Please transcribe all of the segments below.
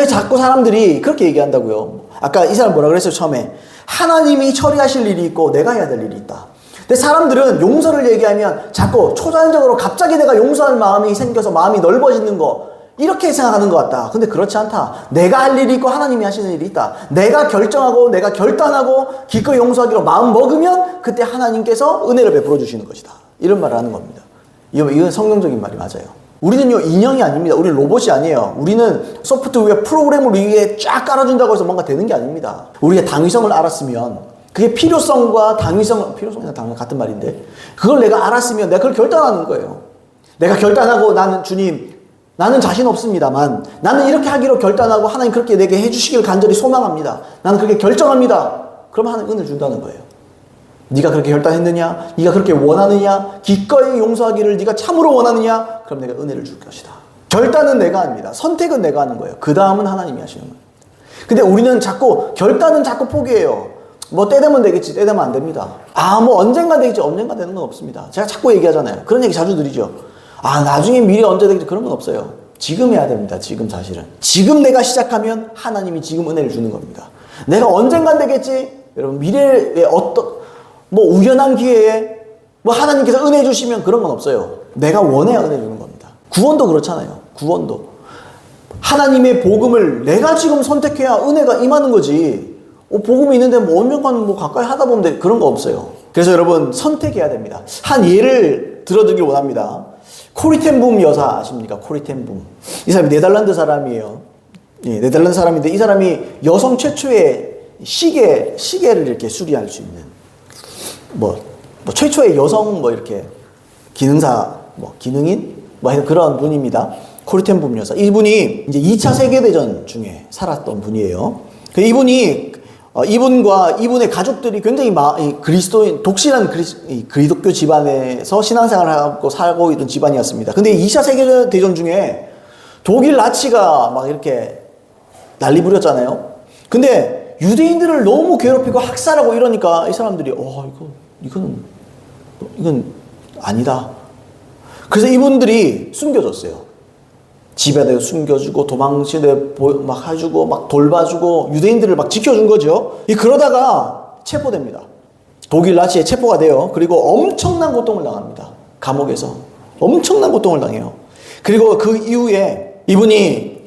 근데 자꾸 사람들이 그렇게 얘기한다고요. 아까 이 사람 뭐라 그랬어요, 처음에? 하나님이 처리하실 일이 있고 내가 해야 될 일이 있다. 근데 사람들은 용서를 얘기하면 자꾸 초자연적으로 갑자기 내가 용서할 마음이 생겨서 마음이 넓어지는 거, 이렇게 생각하는 것 같다. 근데 그렇지 않다. 내가 할 일이 있고 하나님이 하시는 일이 있다. 내가 결정하고 내가 결단하고 기꺼이 용서하기로 마음 먹으면 그때 하나님께서 은혜를 베풀어 주시는 것이다. 이런 말을 하는 겁니다. 이건 성경적인 말이 맞아요. 우리는요, 인형이 아닙니다. 우리는 로봇이 아니에요. 우리는 소프트웨어 프로그램을 위에 쫙 깔아준다고 해서 뭔가 되는 게 아닙니다. 우리가 당위성을 알았으면, 그게 필요성과 필요성이나 당위 같은 말인데, 그걸 내가 알았으면 내가 그걸 결단하는 거예요. 내가 결단하고 나는 주님, 나는 자신 없습니다만 나는 이렇게 하기로 결단하고 하나님 그렇게 내게 해주시길 간절히 소망합니다. 나는 그렇게 결정합니다. 그럼 하나님 은혜를 준다는 거예요. 네가 그렇게 결단했느냐? 네가 그렇게 원하느냐? 기꺼이 용서하기를 네가 참으로 원하느냐? 그럼 내가 은혜를 줄 것이다. 결단은 내가 합니다. 선택은 내가 하는 거예요. 그 다음은 하나님이 하시는 거예요. 근데 우리는 결단은 자꾸 포기해요. 뭐 때 되면 되겠지, 때 되면 안 됩니다. 뭐 언젠가 되겠지, 언젠가 되는 건 없습니다. 제가 자꾸 얘기하잖아요. 그런 얘기 자주 드리죠. 나중에 미래 언제 되겠지, 그런 건 없어요. 지금 해야 됩니다. 지금 사실은. 지금 내가 시작하면 하나님이 지금 은혜를 주는 겁니다. 내가 언젠간 되겠지, 여러분 미래에 우연한 기회에 하나님께서 은혜 주시면 그런 건 없어요. 내가 원해야 은혜 주는 겁니다. 구원도 그렇잖아요. 구원도. 하나님의 복음을 내가 지금 선택해야 은혜가 임하는 거지. 복음이 있는데 언젠간 가까이 하다 보면 돼. 그런 거 없어요. 그래서 여러분 선택해야 됩니다. 한 예를 들어드리길 원합니다. 코리 텐 붐 여사 아십니까? 코리 텐 붐. 이 사람이 네덜란드 사람이에요. 예, 네덜란드 사람인데 이 사람이 여성 최초의 시계를 이렇게 수리할 수 있는 최초의 여성 이렇게 기능사 기능인 그런 분입니다. 코리 텐 붐 여사. 이분이 이제 2차 세계대전 중에 살았던 분이에요. 이분과 이분의 가족들이 굉장히 그리스도인, 독실한 그리스도 집안에서 신앙생활을 하고 살고 있던 집안이었습니다. 근데 2차 세계대전 중에 독일 나치가 이렇게 난리 부렸잖아요. 근데 유대인들을 너무 괴롭히고 학살하고 이러니까 이 사람들이, 이건 아니다. 그래서 이분들이 숨겨졌어요. 집에다 숨겨주고 도망치게 해주고 돌봐주고 유대인들을 지켜준 거죠. 그러다가 체포됩니다. 독일 나치에 체포가 돼요. 그리고 엄청난 고통을 당합니다. 감옥에서 엄청난 고통을 당해요. 그리고 그 이후에 이분이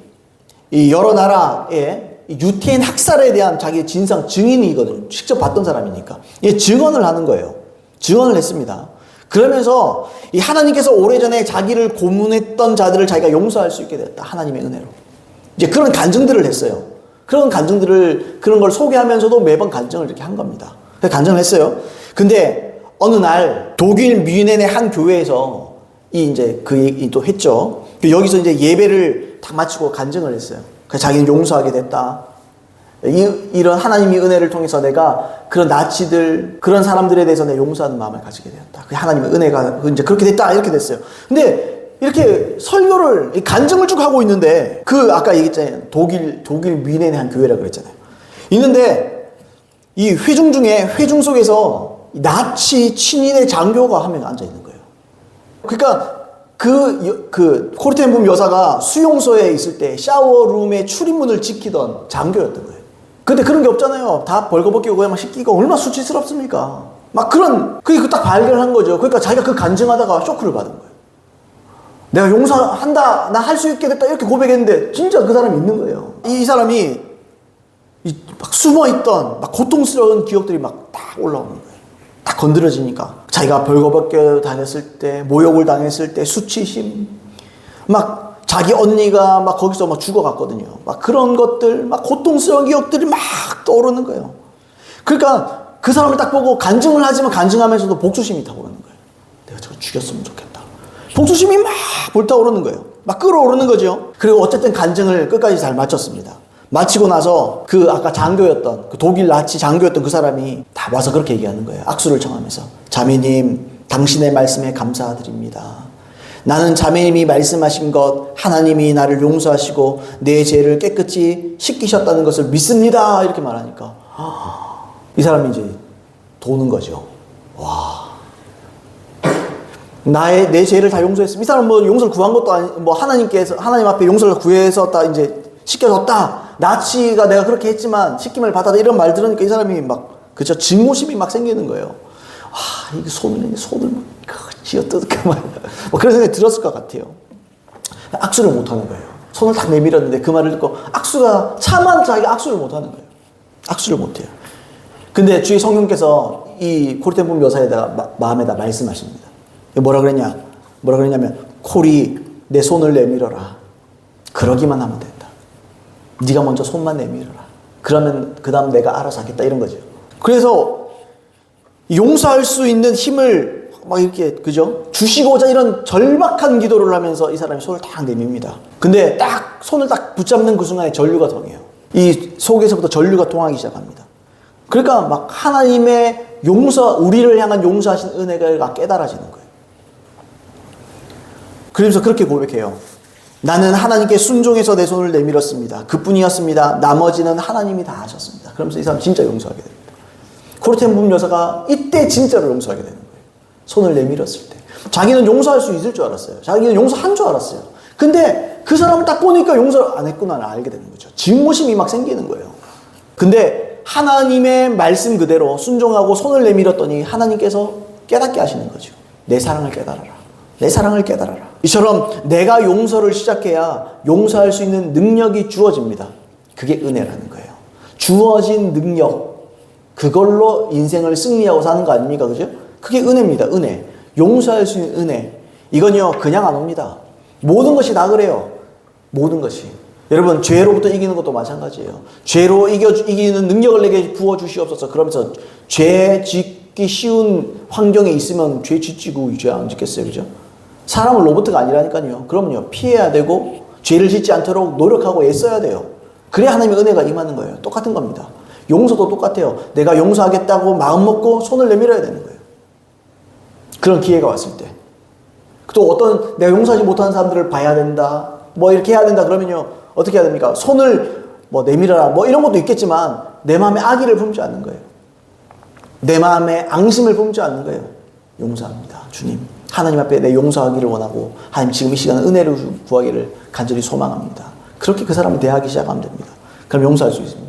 여러 나라의 유태인 학살에 대한 자기의 진상 증인이거든요. 직접 봤던 사람이니까 증언을 하는 거예요. 증언을 했습니다. 그러면서 이 하나님께서 오래전에 자기를 고문했던 자들을 자기가 용서할 수 있게 됐다. 하나님의 은혜로. 이제 그런 간증들을 했어요. 그런 걸 소개하면서도 매번 간증을 이렇게 한 겁니다. 그래서 간증을 했어요. 근데 어느 날 독일 뮌헨의 한 교회에서 그 얘기도 했죠. 여기서 이제 예배를 다 마치고 간증을 했어요. 그래서 자기는 용서하게 됐다. 이런 하나님의 은혜를 통해서 내가 그런 나치들, 그런 사람들에 대해서 내가 용서하는 마음을 가지게 되었다. 그 하나님의 은혜가 이제 그렇게 됐다. 이렇게 됐어요. 근데 이렇게 설교를, 간증을 쭉 하고 있는데, 아까 얘기했잖아요. 독일 뮌헨의 한 교회라고 그랬잖아요. 있는데, 이 회중 속에서 나치 친인의 장교가 한 명 앉아 있는 거예요. 그러니까, 코리 텐 붐 여사가 수용소에 있을 때 샤워룸의 출입문을 지키던 장교였던 거예요. 근데 그런 게 없잖아요. 다 벌거벗기고 그냥 씻기고 얼마나 수치스럽습니까? 그게 딱 발견한 거죠. 그러니까 자기가 간증하다가 쇼크를 받은 거예요. 내가 용서한다, 나 할 수 있게 됐다, 이렇게 고백했는데, 진짜 그 사람이 있는 거예요. 이 사람이 숨어있던 고통스러운 기억들이 딱 올라오는 거예요. 딱 건드려지니까. 자기가 벌거벗겨 다녔을 때, 모욕을 당했을 때, 수치심, 자기 언니가 거기서 죽어갔거든요. 그런 것들, 고통스러운 기억들이 떠오르는 거예요. 그러니까 그 사람을 딱 보고 간증을 하지만 간증하면서도 복수심이 타오르는 거예요. 내가 저거 죽였으면 좋겠다. 복수심이 불타오르는 거예요. 끌어오르는 거죠. 그리고 어쨌든 간증을 끝까지 잘 마쳤습니다. 마치고 나서 아까 장교였던, 독일 나치 장교였던 그 사람이 다 와서 그렇게 얘기하는 거예요. 악수를 청하면서. 자매님, 당신의 말씀에 감사드립니다. 나는 자매님이 말씀하신 것, 하나님이 나를 용서하시고 내 죄를 깨끗이 씻기셨다는 것을 믿습니다. 이렇게 말하니까 이 사람이 이제 도는 거죠. 와, 내 죄를 다 용서했습니다. 이 사람은 용서를 구한 것도 아니, 하나님 앞에 용서를 구해서 이제 씻겨줬다. 나치가 내가 그렇게 했지만 씻김을 받았다. 이런 말 들으니까 이 사람이 막, 그죠? 증오심이 막 생기는 거예요. 아, 이게 손을 막, 쥐어뜯을까 말이야. 뭐 그런 생각이 들었을 것 같아요. 악수를 못 하는 거예요. 손을 딱 내밀었는데 그 말을 듣고 차만 자기가 악수를 못 하는 거예요. 악수를 못 해요. 근데 주의 성령께서 이 고리텐 묘사에다가 마음에다 말씀하십니다. 뭐라 그랬냐면 콜이 내 손을 내밀어라. 그러기만 하면 된다. 네가 먼저 손만 내밀어라. 그러면 그 다음 내가 알아서 하겠다 이런 거죠. 그래서 용서할 수 있는 힘을 막 이렇게 그죠? 주시고자 이런 절박한 기도를 하면서 이 사람이 손을 딱 내밉니다. 근데 딱 손을 딱 붙잡는 그 순간에 전류가 통해요. 이 속에서부터 전류가 통하기 시작합니다. 그러니까 막 하나님의 우리를 향한 용서하신 은혜가 깨달아지는 거예요. 그러면서 그렇게 고백해요. 나는 하나님께 순종해서 내 손을 내밀었습니다. 그뿐이었습니다. 나머지는 하나님이 다 하셨습니다. 그러면서 이 사람 진짜 용서하게 됩니다. 고르텐 여사가 이때 진짜로 용서하게 되는 거예요. 손을 내밀었을 때. 자기는 용서할 수 있을 줄 알았어요. 자기는 용서한 줄 알았어요. 근데 그 사람을 딱 보니까 용서를 안 했구나를 알게 되는 거죠. 증오심이 막 생기는 거예요. 근데 하나님의 말씀 그대로 순종하고 손을 내밀었더니 하나님께서 깨닫게 하시는 거죠. 내 사랑을 깨달아라. 내 사랑을 깨달아라. 이처럼 내가 용서를 시작해야 용서할 수 있는 능력이 주어집니다. 그게 은혜라는 거예요. 주어진 능력, 그걸로 인생을 승리하고 사는 거 아닙니까? 그죠? 그게 은혜입니다. 은혜. 용서할 수 있는 은혜. 이건요, 그냥 안 옵니다. 모든 것이 다 그래요. 모든 것이. 여러분, 죄로부터 이기는 것도 마찬가지예요. 죄로 이기는 능력을 내게 부어주시옵소서. 그러면서 죄 짓기 쉬운 환경에 있으면 죄 짓지고 죄 안 짓겠어요. 그죠? 사람은 로봇가 아니라니까요. 그럼요, 피해야 되고 죄를 짓지 않도록 노력하고 애써야 돼요. 그래야 하나님의 은혜가 임하는 거예요. 똑같은 겁니다. 용서도 똑같아요. 내가 용서하겠다고 마음 먹고 손을 내밀어야 되는 거예요. 그런 기회가 왔을 때. 또 어떤 내가 용서하지 못하는 사람들을 봐야 된다. 뭐 이렇게 해야 된다 그러면요. 어떻게 해야 됩니까? 손을 뭐 내밀어라. 뭐 이런 것도 있겠지만 내 마음에 악의를 품지 않는 거예요. 내 마음에 앙심을 품지 않는 거예요. 용서합니다. 주님. 하나님 앞에 내 용서하기를 원하고 하나님 지금 이 시간은 은혜를 구하기를 간절히 소망합니다. 그렇게 그 사람을 대하기 시작하면 됩니다. 그럼 용서할 수 있습니다.